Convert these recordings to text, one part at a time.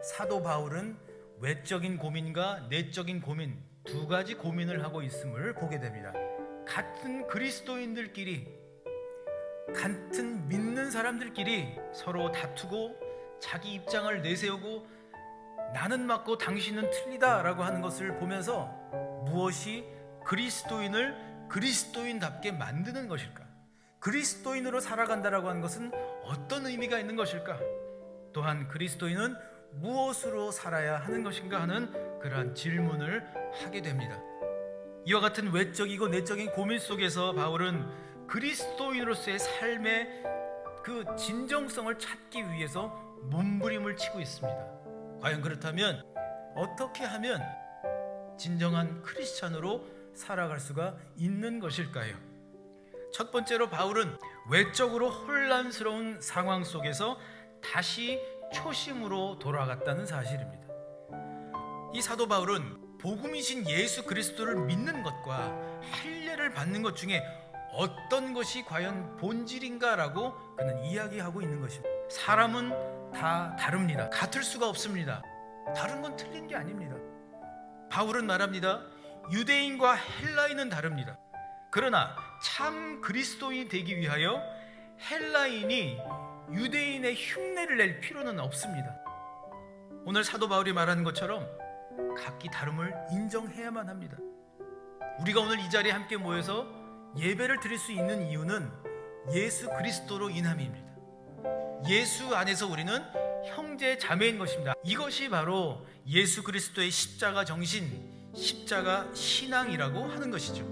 사도 바울은 외적인 고민과 내적인 고민 두 가지 고민을 하고 있음을 보게 됩니다. 같은 그리스도인들끼리, 같은 믿는 사람들끼리 서로 다투고 자기 입장을 내세우고 나는 맞고 당신은 틀리다라고 하는 것을 보면서 무엇이 그리스도인을 그리스도인답게 만드는 것일까? 그리스도인으로 살아간다라고 하는 것은 어떤 의미가 있는 것일까? 또한 그리스도인은 무엇으로 살아야 하는 것인가 하는 그러한 질문을 하게 됩니다. 이와 같은 외적이고 내적인 고민 속에서 바울은 그리스도인으로서의 삶의 그 진정성을 찾기 위해서 몸부림을 치고 있습니다. 과연 그렇다면 어떻게 하면 진정한 크리스찬으로 살아갈 수가 있는 것일까요? 첫 번째로 바울은 외적으로 혼란스러운 상황 속에서 다시 초심으로 돌아갔다는 사실입니다. 이 사도 바울은 복음이신 예수 그리스도를 믿는 것과 할례를 받는 것 중에 어떤 것이 과연 본질인가라고 그는 이야기하고 있는 것입니다. 사람은 다 다릅니다. 같을 수가 없습니다. 다른 건 틀린 게 아닙니다. 바울은 말합니다. 유대인과 헬라인은 다릅니다. 그러나 참 그리스도인이 되기 위하여 헬라인이 유대인의 흉내를 낼 필요는 없습니다. 오늘 사도 바울이 말하는 것처럼 각기 다름을 인정해야만 합니다. 우리가 오늘 이 자리에 함께 모여서 예배를 드릴 수 있는 이유는 예수 그리스도로 인함입니다. 예수 안에서 우리는 형제 자매인 것입니다. 이것이 바로 예수 그리스도의 십자가 정신, 십자가 신앙이라고 하는 것이죠.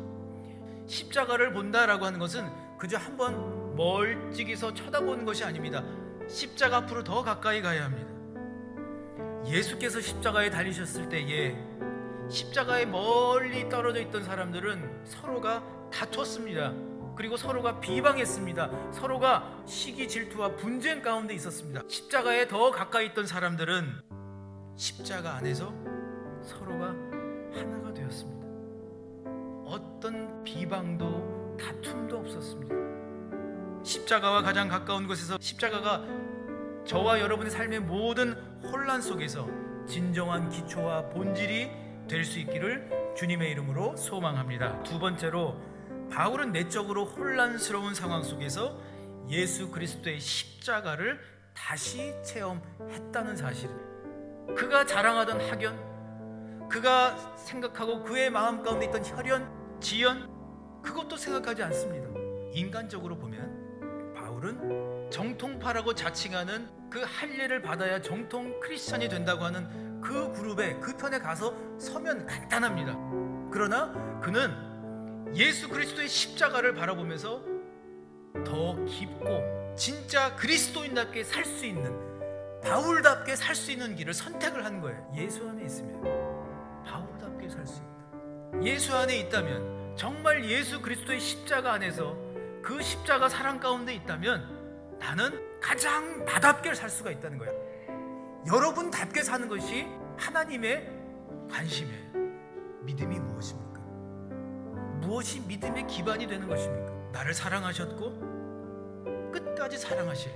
십자가를 본다라고 하는 것은 그저 한번 멀찍이서 쳐다보는 것이 아닙니다. 십자가 앞으로 더 가까이 가야 합니다. 예수께서 십자가에 달리셨을 때에 십자가에 멀리 떨어져 있던 사람들은 서로가 다퉜습니다. 그리고 서로가 비방했습니다. 서로가 시기 질투와 분쟁 가운데 있었습니다. 십자가에 더 가까이 있던 사람들은 십자가 안에서 서로가 하나가 되었습니다. 어떤 비방도 다툼도 없었습니다. 십자가와 가장 가까운 곳에서 십자가가 저와 여러분의 삶의 모든 혼란 속에서 진정한 기초와 본질이 될 수 있기를 주님의 이름으로 소망합니다. 두 번째로 바울은 내적으로 혼란스러운 상황 속에서 예수 그리스도의 십자가를 다시 체험했다는 사실입니다. 그가 자랑하던 학연, 그가 생각하고 그의 마음 가운데 있던 혈연, 지연, 그것도 생각하지 않습니다. 인간적으로 보면 바울은 정통파라고 자칭하는 그 할례를 받아야 정통 크리스찬이 된다고 하는 그 그룹에, 그 편에 가서 서면 간단합니다. 그러나 그는 예수 그리스도의 십자가를 바라보면서 더 깊고 진짜 그리스도인답게 살 수 있는, 바울답게 살 수 있는 길을 선택을 한 거예요. 예수 안에 있으면 바울답게 살 수 있다. 예수 안에 있다면, 정말 예수 그리스도의 십자가 안에서 그 십자가 사랑 가운데 있다면 나는 가장 나답게 살 수가 있다는 거야. 여러분답게 사는 것이 하나님의 관심이에요. 믿음이 무엇입니까? 무엇이 믿음의 기반이 되는 것입니까? 나를 사랑하셨고 끝까지 사랑하실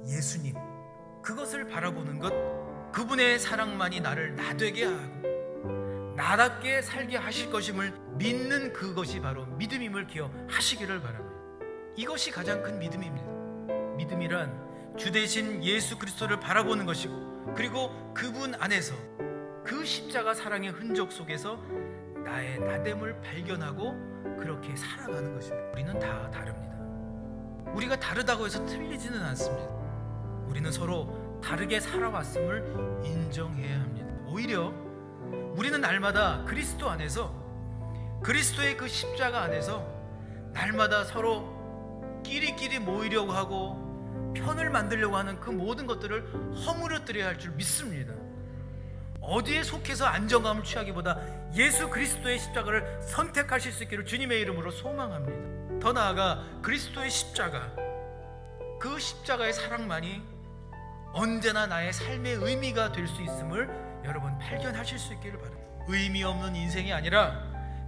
예수님, 그것을 바라보는 것, 그분의 사랑만이 나를 나되게 하고 나답게 살게 하실 것임을 믿는 그것이 바로 믿음임을 기억하시기를 바랍니다. 이것이 가장 큰 믿음입니다. 믿음이란 주 대신 예수 그리스도를 바라보는 것이고, 그리고 그분 안에서 그 십자가 사랑의 흔적 속에서 나의 나됨을 발견하고 그렇게 살아가는 것입니다. 우리는 다 다릅니다. 우리가 다르다고 해서 틀리지는 않습니다. 우리는 서로 다르게 살아왔음을 인정해야 합니다. 오히려 우리는 날마다 그리스도 안에서, 그리스도의 그 십자가 안에서 날마다 서로 끼리끼리 모이려고 하고 편을 만들려고 하는 그 모든 것들을 허물어뜨려야 할 줄 믿습니다. 어디에 속해서 안정감을 취하기보다 예수 그리스도의 십자가를 선택하실 수 있기를 주님의 이름으로 소망합니다. 더 나아가 그리스도의 십자가, 그 십자가의 사랑만이 언제나 나의 삶의 의미가 될 수 있음을 여러분 발견하실 수 있기를 바랍니다. 의미 없는 인생이 아니라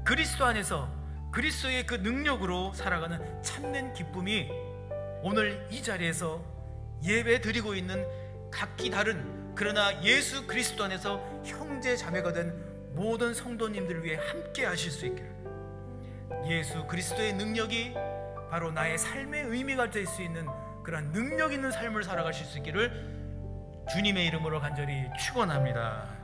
그리스도 안에서 그리스도의 그 능력으로 살아가는 참된 기쁨이 오늘 이 자리에서 예배 드리고 있는 각기 다른 그러나 예수 그리스도 안에서 형제 자매가 된 모든 성도님들을 위해 함께 하실 수 있기를, 예수 그리스도의 능력이 바로 나의 삶의 의미가 될 수 있는 그런 능력 있는 삶을 살아가실 수 있기를 주님의 이름으로 간절히 축원합니다.